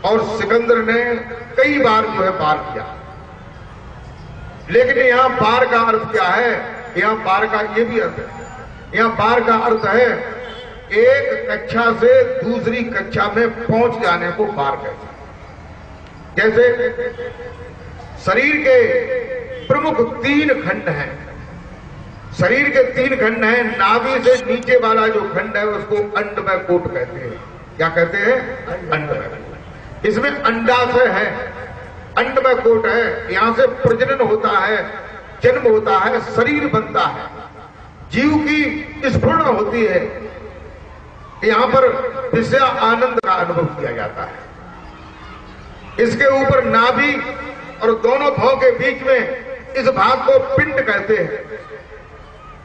और सिकंदर ने कई बार जो है पार किया। लेकिन यहां पार का अर्थ क्या है? यहां पार का ये भी अर्थ है, यहां पार का अर्थ है एक कक्षा से दूसरी कक्षा में पहुंच जाने को पार कहते हैं। जैसे शरीर के प्रमुख 3 खंड हैं, शरीर के 3 खंड हैं। नाभि से नीचे वाला जो खंड है उसको अंडमय कोट कहते हैं। क्या कहते हैं? अंडमय कोट। इसमें अंडाशय है, अंडमय कोट है, यहां से प्रजनन होता है, जन्म होता है, शरीर बनता है, जीव की स्फुरण होती है, यहां पर विषय आनंद का अनुभव किया जाता है। इसके ऊपर नाभि और दोनों भौं के बीच में इस भाग को पिंड कहते हैं।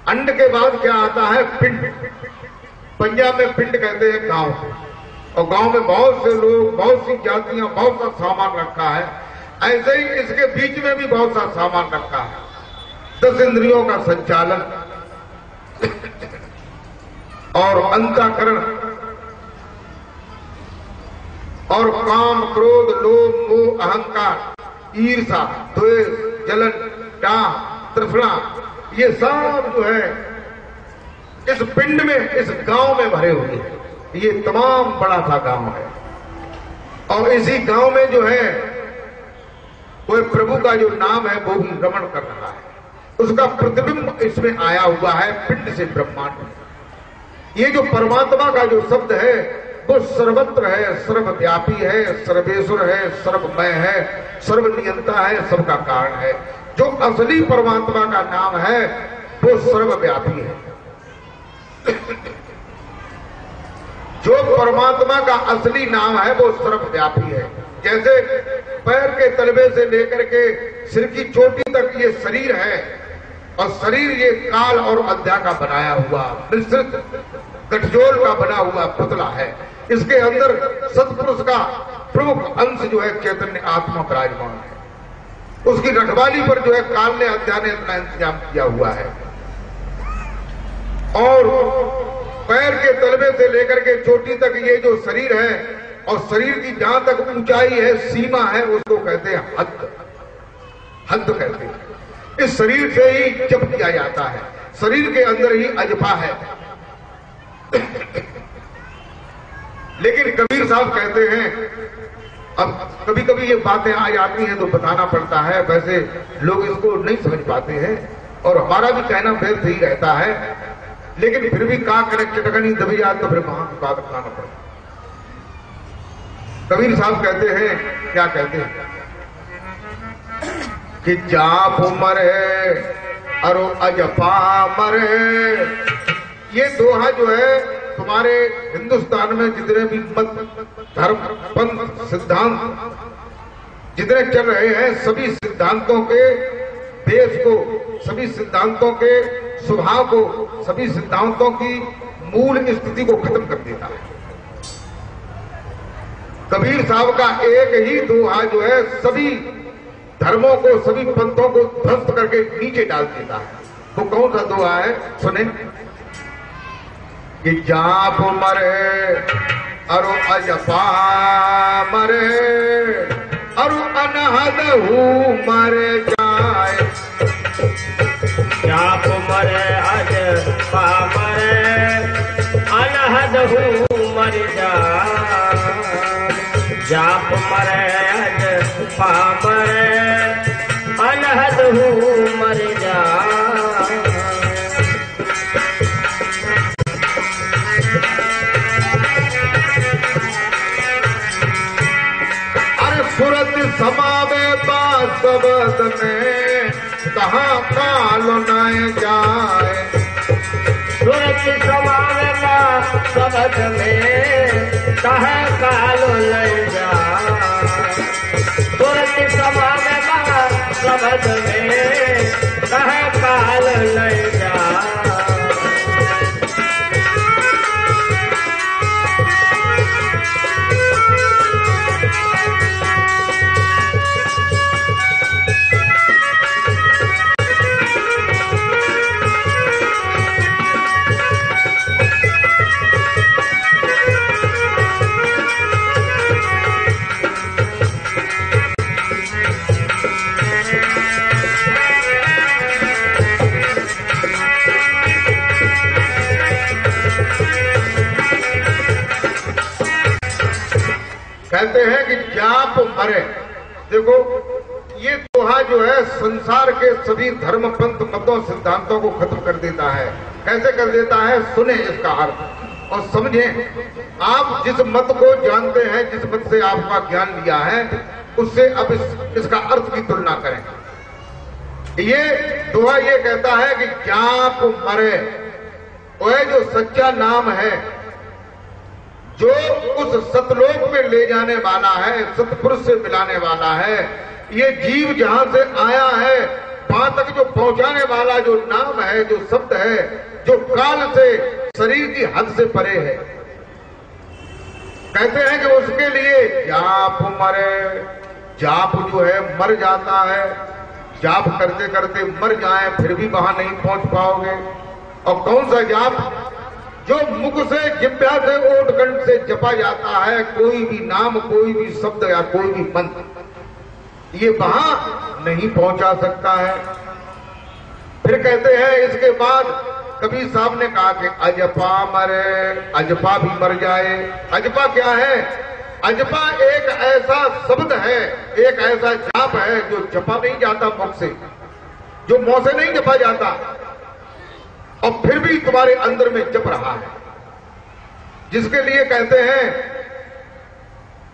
अंड के बाद क्या आता है? पिंड। पंजाब में पिंड कहते हैं गांव, और गांव में बहुत से लोग, बहुत सी जातियां, बहुत सा सामान रखा है। ऐसे ही इसके बीच में भी बहुत सा सामान रखा है। 10 इंद्रियों का संचालन और अंतःकरण और काम, क्रोध, लोभ, मोह, अहंकार, ईर्षा, द्वेष, जलन, डाह, तृष्णा, ये सब जो है इस पिंड में, इस गांव में भरे हुए हैं। ये तमाम बड़ा सा गांव है, और इसी गांव में जो है कोई प्रभु का जो नाम है वो भी रमण कर रहा है। उसका प्रतिबिंब इसमें आया हुआ है पिंड से ब्रह्मांड में। ये जो परमात्मा का जो शब्द है वो सर्वत्र है, सर्वव्यापी है, सर्वेश्वर है, सर्वमय है, सर्वनियंता है, सबका कारण है। जो असली परमात्मा का नाम है वो सर्वव्यापी है। जो परमात्मा का असली नाम है वो सर्वव्यापी है। जैसे पैर के तलवे से लेकर के सिर की चोटी तक ये शरीर है, और शरीर ये काल और अध्या का बनाया हुआ, मिश्रित गठजोल का बना हुआ पुतला है। इसके अंदर सत्पुरुष का प्रमुख अंश जो है चैतन्य आत्मा विराजमान है। उसकी रखवाली पर जो है काल ने, अध्या ने इतना इंतजाम किया हुआ है। और पैर के तलवे से लेकर के चोटी तक ये जो शरीर है, और शरीर की जहां तक ऊंचाई है, सीमा है, उसको कहते हैं हद। हद कहते हैं। इस शरीर से ही जप किया जाता है, शरीर के अंदर ही अजपा है। लेकिन कबीर साहब कहते हैं, अब कभी कभी ये बातें आ जाती हैं तो बताना पड़ता है, वैसे लोग इसको नहीं समझ पाते हैं और हमारा भी कहना व्यर्थ ही रहता है, लेकिन फिर भी का करेक्ट टकनी दबी जाए तो फिर वहां की बात बताना पड़ता है। कबीर साहब कहते हैं, क्या कहते हैं कि जाप मरे अरो अजपा मरे। ये दोहा जो है तुम्हारे हिंदुस्तान में जितने भी मत, धर्म, पंथ, सिद्धांत जितने चल रहे हैं, सभी सिद्धांतों के देश को, सभी सिद्धांतों के स्वभाव को, सभी सिद्धांतों की मूल स्थिति को खत्म कर देता है। कबीर साहब का एक ही दोहा जो है सभी धर्मों को, सभी पंथों को ध्वस्त करके नीचे डाल देता है। वो कौन सा दोहा है? सुने कि जाप मरे अरु अजपा मरे अरु अनहद हूँ मरे जाए। जाप मरे अजपा मरे अनहद हूँ मर जाए। जाप मरे अजपा मरे अनहद हूँ मर जाए। सूरत समावे बासवद में कहाँ काल न जाए। सूरत समावे बासवद में कहाँ काल न जाए। सूरत समावे बासवद में कहाँ काल न जाए। कहते हैं कि जाप मरे। देखो ये दोहा जो है संसार के सभी धर्म पंथ मतों सिद्धांतों को खत्म कर देता है। कैसे कर देता है? सुने इसका अर्थ और समझें। आप जिस मत को जानते हैं, जिस मत से आपका ज्ञान लिया है, उससे अब इसका अर्थ की तुलना करें। ये दोहा ये कहता है कि जाप मरे, वह जो सच्चा नाम है, जो उस सतलोक में ले जाने वाला है, सतपुरुष से मिलाने वाला है। ये जीव जहां से आया है वहां तक जो पहुंचाने वाला जो नाम है, जो शब्द है, जो काल से शरीर की हद से परे है, कहते हैं कि उसके लिए जाप मरे। जाप जो है मर जाता है। जाप करते करते मर जाए फिर भी वहां नहीं पहुंच पाओगे। और कौन सा जाप? जो मुख से, जिह्वा से, ओठ कंठ से जपा जाता है, कोई भी नाम, कोई भी शब्द या कोई भी मंत्र, ये वहां नहीं पहुंचा सकता है। फिर कहते हैं इसके बाद कबीर साहब ने कहा कि अजपा मरे, अजपा भी मर जाए। अजपा क्या है? अजपा एक ऐसा शब्द है, एक ऐसा जाप है जो जपा नहीं जाता मुख से, जो मुंह से नहीं जपा जाता, और फिर भी तुम्हारे अंदर में जप रहा है। जिसके लिए कहते हैं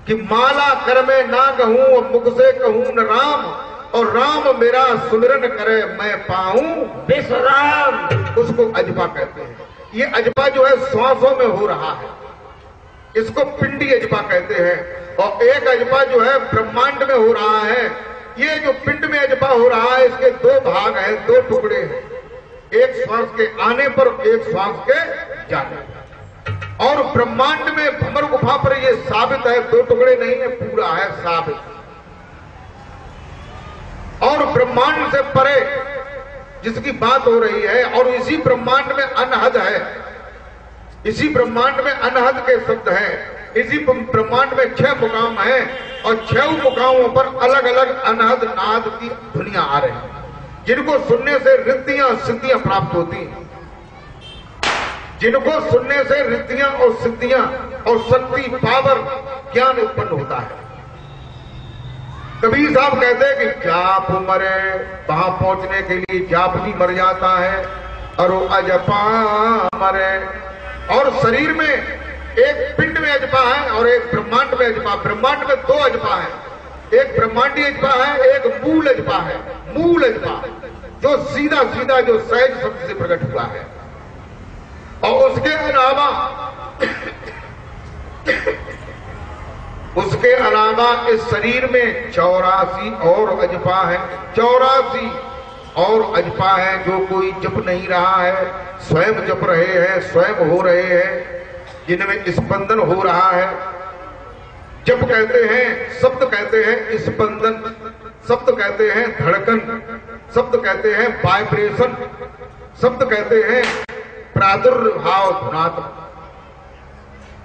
कि माला कर में ना कहूं और मुख से कहूं न राम, और राम मेरा सुमिरन करे मैं पाऊं विश्राम, उसको अजपा कहते हैं। ये अजपा जो है श्वासों में हो रहा है, इसको पिंडी अजपा कहते हैं। और एक अजपा जो है ब्रह्मांड में हो रहा है। ये जो पिंड में अजपा हो रहा है, इसके दो भाग हैं, दो टुकड़े हैं, एक श्वास के आने पर, एक श्वास के जाने पर। और ब्रह्मांड में भ्रमर गुफा पर ये साबित है, दो टुकड़े नहीं है, पूरा है साबित। और ब्रह्मांड से परे जिसकी बात हो रही है, और इसी ब्रह्मांड में अनहद है, इसी ब्रह्मांड में अनहद के शब्द हैं। इसी ब्रह्मांड में 6 मुकाम हैं, और 6 मुकामों पर अलग अलग अनहद नाद की ध्वनियां आ रही हैं, जिनको सुनने से रिद्धियां सिद्धियां प्राप्त होती हैं, जिनको सुनने से रिद्धियां और सिद्धियां और शक्ति, पावर, ज्ञान उत्पन्न होता है। कबीर साहब कहते हैं कि जाप मरे, वहां पहुंचने के लिए जाप भी मर जाता है, और अजपा मरे। और शरीर में एक पिंड में अजपा है और एक ब्रह्मांड में अजपा। ब्रह्मांड में 2 अजपा है, एक ब्रह्मांडी अजपा है, एक मूल अजपा है। मूल अजपा जो सीधा सीधा जो सहज शब्द से प्रकट हुआ है। और उसके अलावा इस शरीर में 84 और अजपा है। 84 और अजपा है जो कोई जप नहीं रहा है, स्वयं जप रहे हैं, स्वयं हो रहे हैं, जिनमें स्पंदन हो रहा है। जप कहते हैं, शब्द कहते हैं स्पंदन, शब्द कहते हैं धड़कन, शब्द कहते हैं वाइब्रेशन, शब्द कहते हैं प्रादुर्भाव धुनात्मक।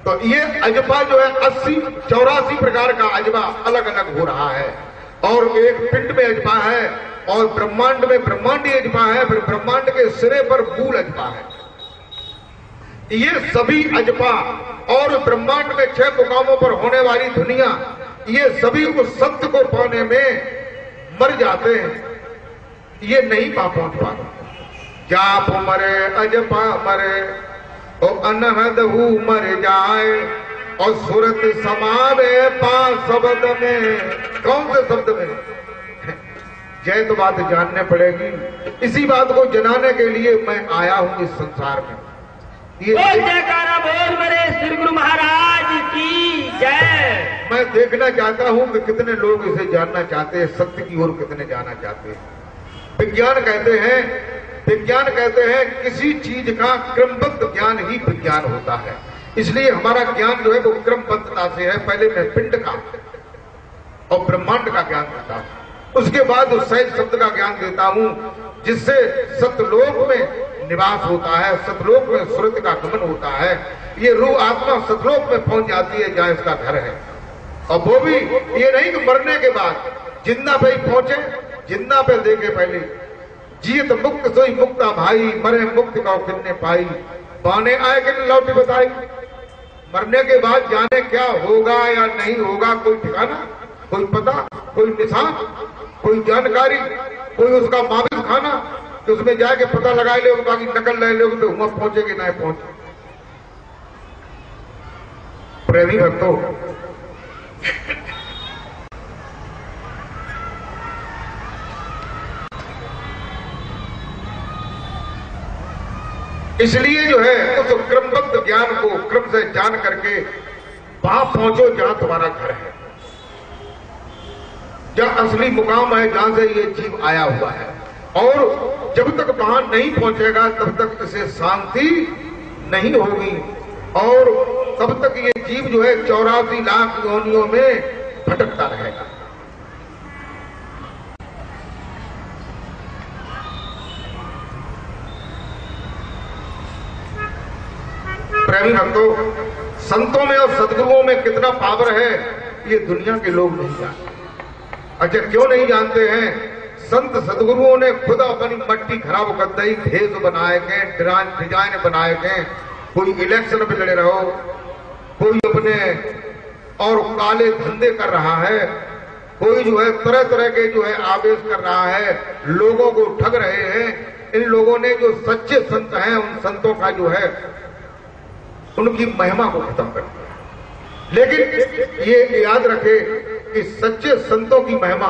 तो ये अजपा जो है 84 प्रकार का अजपा अलग अलग हो रहा है। और एक पिंड में अजपा है, और ब्रह्मांड में ब्रह्मांडी अजपा है, फिर ब्रह्मांड के सिरे पर मूल अजपा है। ये सभी अजपा और ब्रह्मांड में 6 मुकामों पर होने वाली दुनिया, ये सभी उस सत्य को पाने में मर जाते हैं, ये नहीं पहुंच पाते। जाप मरे, अजपा मरे, और अनहद हु मर जाए, और सूरत समावे 5 शब्द में। कौन से शब्द में? जय तो बात जानने पड़ेगी। इसी बात को जनाने के लिए मैं आया हूं इस संसार में। ये जयकारा बोल मेरे श्री गुरु महाराज की जय। मैं देखना चाहता हूं कि कितने लोग इसे जानना चाहते हैं, सत्य की ओर कितने जाना चाहते हैं। विज्ञान कहते हैं किसी चीज का क्रमबद्ध ज्ञान ही विज्ञान होता है। इसलिए हमारा ज्ञान जो है वो क्रमबद्धता से है। पहले मैं पिंड का और ब्रह्मांड का ज्ञान देता हूं, उसके बाद उस सहज शब्द का ज्ञान देता हूं, जिससे सतलोक में निवास होता है, सतलोक में सुरत का गमन होता है। ये रूह आत्मा सतलोक में पहुंच जाती है जहां इसका घर है। और वो भी ये नहीं कि मरने के बाद जिंदा पे ही पहुंचे, जिंदा पे देखे पहले जीत मुक्त सोई मुक्ता भाई, मरे मुक्त का किन्ने पाई, पाने आए कि लौटी बताई। मरने के बाद जाने क्या होगा या नहीं होगा, कोई ठिकाना, कोई पता, कोई निशान, कोई जानकारी, कोई उसका माविज खाना कि उसमें जाके पता लगा ले, बाकी नकल ले लोगे तो वहां पहुंचेगी ना पहुंचे। प्रेमी भक्तों, इसलिए जो है उस क्रमबद्ध ज्ञान को क्रम से जान करके वहां पहुंचो जहां तुम्हारा घर है, जहां असली मुकाम है, जहां से ये जीव आया हुआ है। और जब तक वहां नहीं पहुंचेगा तब तक इसे शांति नहीं होगी और तब तक ये जीव जो है 84 लाख योनियों में भटकता रहेगा। प्रेमी भक्तों, संतों में और सदगुरुओं में कितना पावर है ये दुनिया के लोग नहीं जानते। अच्छा, क्यों नहीं जानते हैं? संत सदगुरुओं ने खुद अपनी मट्टी खराब कर दी, भेष बनाए के, डिजाइन बनाए के, कोई इलेक्शन में लड़े रहो, कोई अपने और काले धंधे कर रहा है, कोई जो है तरह तरह के जो है आवेश कर रहा है, लोगों को ठग रहे हैं। इन लोगों ने जो सच्चे संत हैं उन संतों का जो है उनकी महिमा को खत्म कर दिया। लेकिन ये याद रखे कि सच्चे संतों की महिमा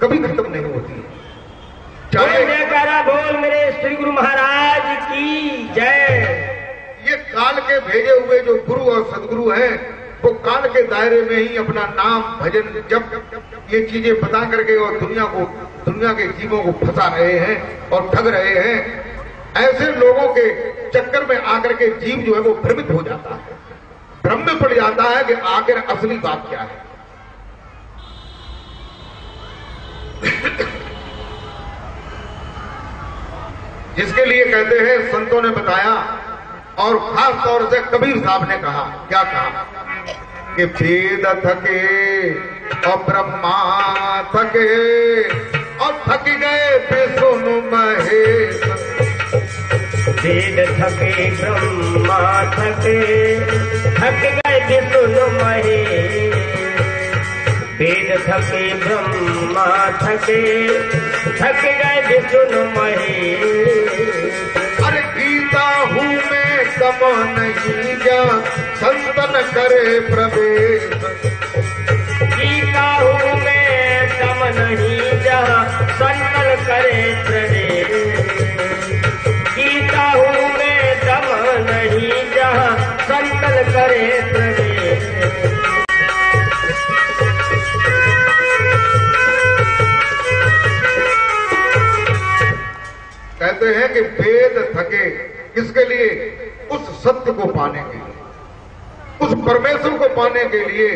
कभी खत्म नहीं होती है। चाहे जयकारा बोल मेरे श्री गुरु महाराज की जय। ये काल के भेजे हुए जो गुरु और सदगुरु हैं वो काल के दायरे में ही अपना नाम भजन जब ये चीजें बता करके और दुनिया के जीवों को फंसा रहे हैं और ठग रहे हैं। ऐसे लोगों के चक्कर में आकर के जीव जो है वो भ्रमित हो जाता है, भ्रम में पड़ जाता है कि आखिर असली बात क्या है। जिसके लिए कहते हैं संतों ने बताया और खास तौर से कबीर साहब ने कहा, क्या कहा कि वेद थके और ब्रह्मा थके और थक गए विष्णु महेश। वेद थके ब्रह्मा थके थक गए विष्णु महेश। वेद थके ब्रह्मा थके थक गए विष्णु महेश। अरे गीता हूँ मैं दम नहीं जा संतन करे प्रवेश। गीता हूँ मैं दम नहीं जा संतन करे प्रवेश। गीता हूँ मैं दम नहीं जा संतन करे प्रवेश। कहते हैं कि वेद थके किसके लिए? उस सत्य को पाने के लिए, उस परमेश्वर को पाने के लिए।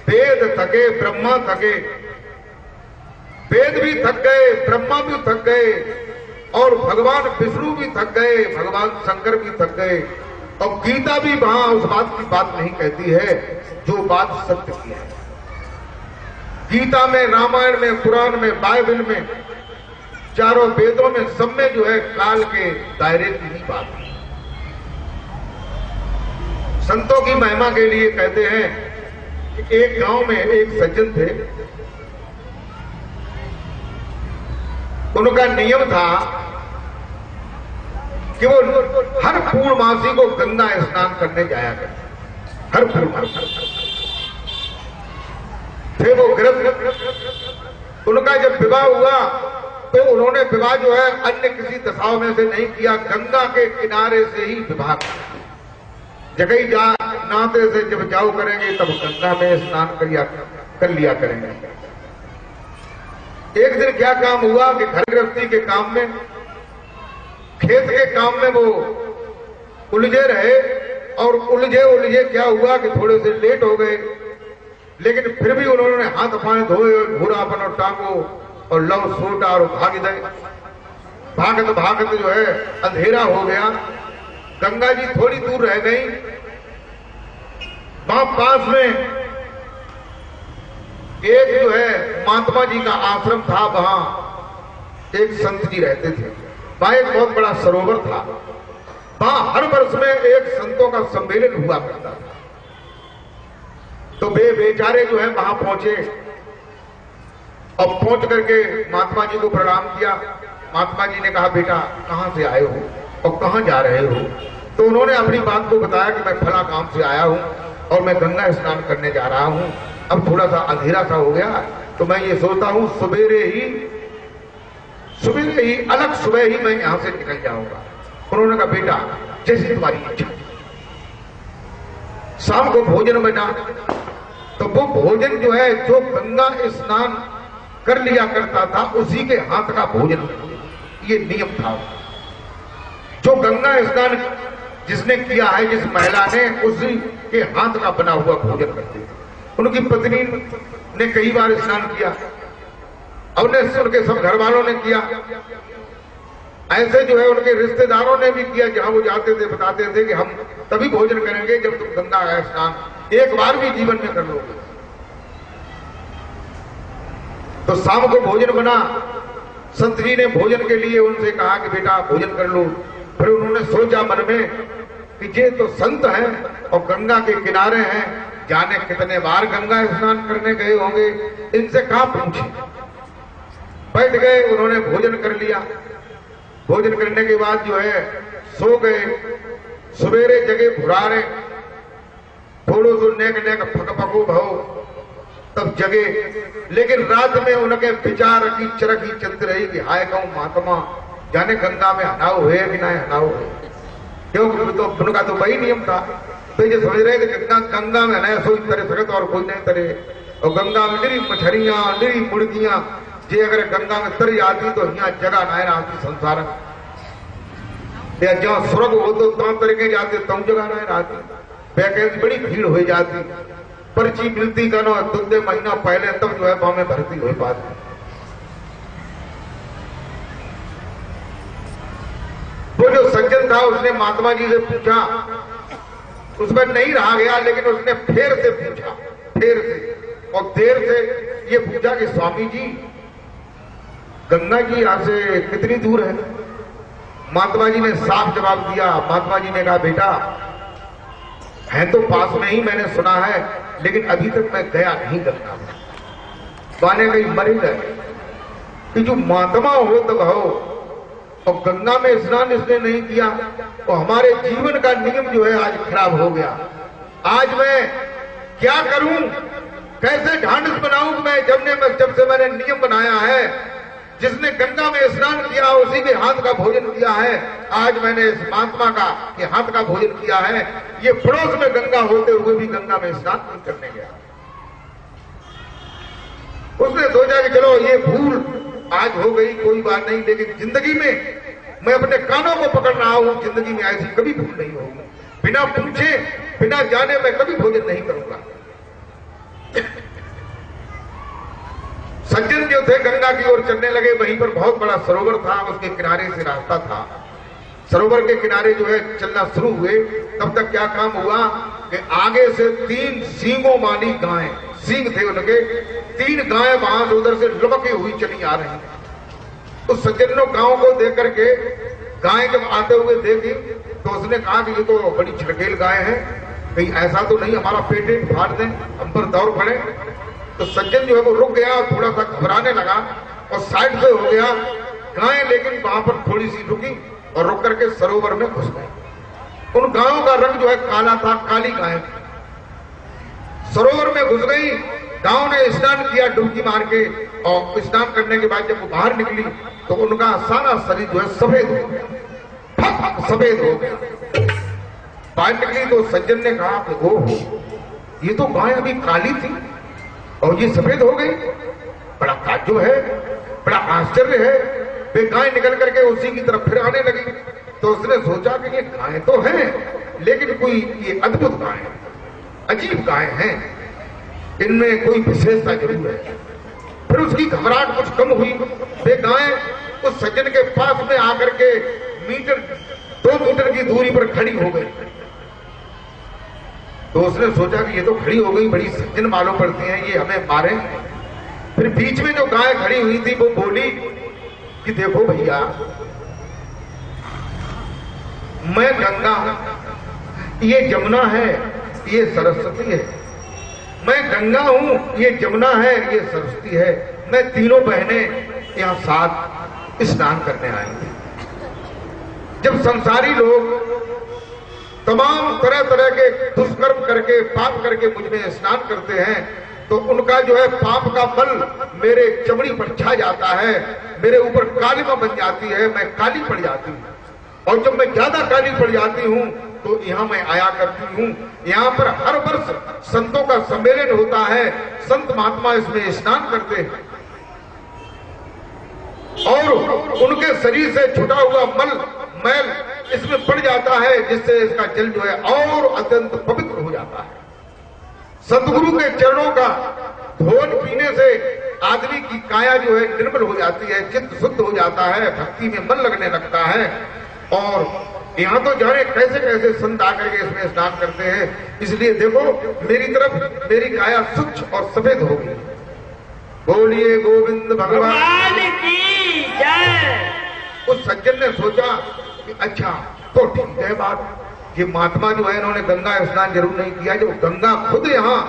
वेद थके, ब्रह्मा थके, वेद भी थक गए, ब्रह्मा भी थक गए और भगवान विष्णु भी थक गए, भगवान शंकर भी थक गए। और गीता भी वहां उस बात की बात नहीं कहती है जो बात सत्य की है। गीता में, रामायण में, पुराण में, बाइबल में, चारों वेदों में, सब में जो है काल के दायरे की ही बात है। संतों की महिमा के लिए कहते हैं कि एक गांव में एक सज्जन थे, उनका नियम था कि वो हर पूर्णमासी को गंगा स्नान करने जाया करते, हर पूर्णमासी। थे वो गृहस्थ। उनका जब विवाह हुआ तो उन्होंने विवाह जो है अन्य किसी दशाओं में से नहीं किया, गंगा के किनारे से ही विवाह किया। जगह जा नाते से जब जाओ करेंगे तब गंगा में स्नान कर लिया करेंगे। एक दिन क्या काम हुआ कि घर गृहस्थी के काम में, खेत के काम में वो उलझे रहे और उलझे क्या हुआ कि थोड़े से लेट हो गए। लेकिन फिर भी उन्होंने हाथ पांव धोए, घोड़ा बनो टांगो और लव सोटा और भाग गए। भागत जो है अंधेरा हो गया। गंगा जी थोड़ी दूर रह गई। वहां पास में एक जो है महात्मा जी का आश्रम था, वहां एक संत जी रहते थे। वहां एक बहुत बड़ा सरोवर था वहां हर वर्ष में एक संतों का सम्मेलन हुआ करता था। तो वे बेचारे जो है वहां पहुंचे और पहुंच करके महात्मा जी को प्रणाम किया। महात्मा जी ने कहा, बेटा कहां से आए हो और कहां जा रहे हो? तो उन्होंने अपनी बात को बताया कि मैं फला गांव से आया हूं और मैं गंगा स्नान करने जा रहा हूं। अब थोड़ा सा अंधेरा सा हो गया तो मैं ये सोचता हूं सवेरे ही अलग सुबह ही मैं यहां से निकल जाऊंगा। उन्होंने कहा, बेटा जैसी तुम्हारी इच्छा। शाम को भोजन बना, तो वो भोजन जो है जो गंगा स्नान कर लिया करता था उसी के हाथ का भोजन, ये नियम था। जो गंगा स्नान जिसने किया है, जिस महिला ने, उसी के हाथ का बना हुआ भोजन करती थी। उनकी पत्नी ने कई बार स्नान किया, उनके सब घर वालों ने किया, ऐसे जो है उनके रिश्तेदारों ने भी किया। जहां वो जाते थे बताते थे कि हम तभी भोजन करेंगे जब तुम गंगा स्नान एक बार भी जीवन में कर लोगे। तो शाम को भोजन बना, संत जी ने भोजन के लिए उनसे कहा कि बेटा भोजन कर लो। फिर उन्होंने सोचा मन में कि ये तो संत हैं और गंगा के किनारे हैं, जाने कितने बार गंगा स्नान करने गए होंगे, इनसे कहां पूछे। बैठ गए, उन्होंने भोजन कर लिया। भोजन करने के बाद जो है सो गए। सवेरे जगह भुरारे, थोड़ो सो नेक फक फको भाव, तब जगे। लेकिन रात में उनके विचार की चरखी चलती रही कि हाय कहूं महात्मा, जाने गंगा में हनाव हुए कि ना हनाव हुए, क्योंकि तो उनका तो वही नियम था। तो ये समझ रहे कि गंगा में हनाया सोई तरे सकत और कोई नहीं तरे। और गंगा में निरी मछलियां, निरी मुर्गियां, जे अगर गंगा में तरी आती तो यहाँ जगह ना आती संसार में, या जहां स्वर्ग हो तो तमाम तरीके जाते तम जगह ना आती। वैकेंसी बड़ी भीड़ हो जाती, पर्ची मिलती का ना 2 महीना पहले, तब जो है वहां में भर्ती हो पाती। वो जो सज्जन था उसने महात्मा जी से पूछा, उसमें नहीं रहा गया, लेकिन उसने फिर से पूछा, फिर से और देर से ये पूछा कि स्वामी जी गंगा जी यहां से कितनी दूर है? महात्मा जी ने साफ जवाब दिया। महात्मा जी ने कहा, बेटा है तो पास में ही, मैंने सुना है, लेकिन अभी तक मैं गया नहीं गंगा में। माने कहीं मरे गए कि जो महात्मा हो तब हो और गंगा में स्नान इसने नहीं किया, तो हमारे जीवन का नियम जो है आज खराब हो गया। आज मैं क्या करूं, कैसे ढांढस बनाऊं? मैं जब से मैंने नियम बनाया है, जिसने गंगा में स्नान किया उसी के हाथ का भोजन किया है, आज मैंने इस महात्मा का के हाथ का भोजन किया है। ये पड़ोस में गंगा होते हुए भी गंगा में स्नान नहीं करने गया। उसने सोचा कि चलो ये भूल आज हो गई, कोई बात नहीं, लेकिन जिंदगी में मैं अपने कानों को पकड़ रहा हूं, जिंदगी में ऐसी कभी भूल नहीं होगी। बिना पूछे, बिना जाने मैं कभी भोजन नहीं करूंगा। सज्जन जो थे गंगा की ओर चलने लगे। वहीं पर बहुत बड़ा सरोवर था, उसके किनारे से रास्ता था। सरोवर के किनारे जो है चलना शुरू हुए, तब तक क्या काम हुआ कि आगे से 3 सींगों वाली गायें, सींग थे उनके, 3 गायें वहां से उधर से लुढ़की हुई चली आ रही। उस सज्जन ने गांव को देख करके गाय जब आते हुए देखी तो उसने कहा कि ये तो बड़ी छड़केल गाय है, कहीं ऐसा तो नहीं हमारा पेट फाड़ दें, हम पर दौड़ पड़े। तो सज्जन जो है वो रुक गया, थोड़ा सा घबराने लगा और साइड से हो गया। गायें लेकिन वहां पर थोड़ी सी रुकी और रुक करके सरोवर में घुस गई। उन गायों का रंग जो है काला था, काली गायें सरोवर में घुस गई। गांव ने स्नान किया डुबकी मार के, और स्नान करने के बाद जब वो बाहर निकली तो उनका सारा शरीर जो है सफेद हो गया, सफेद हो गया। बाहर निकली तो सज्जन ने कहा कि ओह, ये तो गाय अभी काली थी और ये सफेद हो गई, बड़ा ताज्जुब है, बड़ा आश्चर्य है। वे गाय निकल करके उसी की तरफ फिर आने लगी। तो उसने सोचा कि ये गाय तो है, लेकिन कोई ये अद्भुत गाय, अजीब गाय है, इनमें कोई विशेषता जरूर है। फिर उसकी घबराहट कुछ कम हुई। वे गाय उस सज्जन के पास में आकर के 2 मीटर की दूरी पर खड़ी हो गई। तो उसने सोचा कि ये तो खड़ी हो गई, बड़ी सज्जन मालूम पड़ती हैं, ये हमें मारे। फिर बीच में जो गाय खड़ी हुई थी वो बोली कि देखो भैया, मैं गंगा हूं, ये जमुना है, ये सरस्वती है। मैं गंगा हूं, ये जमुना है, ये सरस्वती है। मैं तीनों बहनें यहां साथ स्नान करने आएंगे। जब संसारी लोग तमाम तरह तरह के दुष्कर्म करके पाप करके मुझ में स्नान करते हैं तो उनका जो है पाप का मल मेरे चमड़ी पर छा जाता है, मेरे ऊपर कालिमा बन जाती है, मैं काली पड़ जाती हूँ। और जब मैं ज्यादा काली पड़ जाती हूँ तो यहाँ मैं आया करती हूँ। यहाँ पर हर वर्ष संतों का सम्मेलन होता है, संत महात्मा इसमें स्नान करते हैं और उनके शरीर से छुटा हुआ मैल इसमें पड़ जाता है, जिससे इसका जल जो है और अत्यंत पवित्र हो जाता है। सतगुरु के चरणों का धोन पीने से आदमी की काया जो है निर्मल हो जाती है, चित्त शुद्ध हो जाता है, भक्ति में मन लगने लगता है। और यहाँ तो जाने कैसे कैसे संत आकर के इसमें स्नान करते हैं। इसलिए देखो मेरी तरफ मेरी काया स्वच्छ और सफेद हो गई। बोलिए गोविंद भगवान की जय। उस सज्जन ने सोचा कि अच्छा तो ठीक है बात, ये महात्मा जो है इन्होंने गंगा स्नान जरूर नहीं किया। जब गंगा खुद यहाँ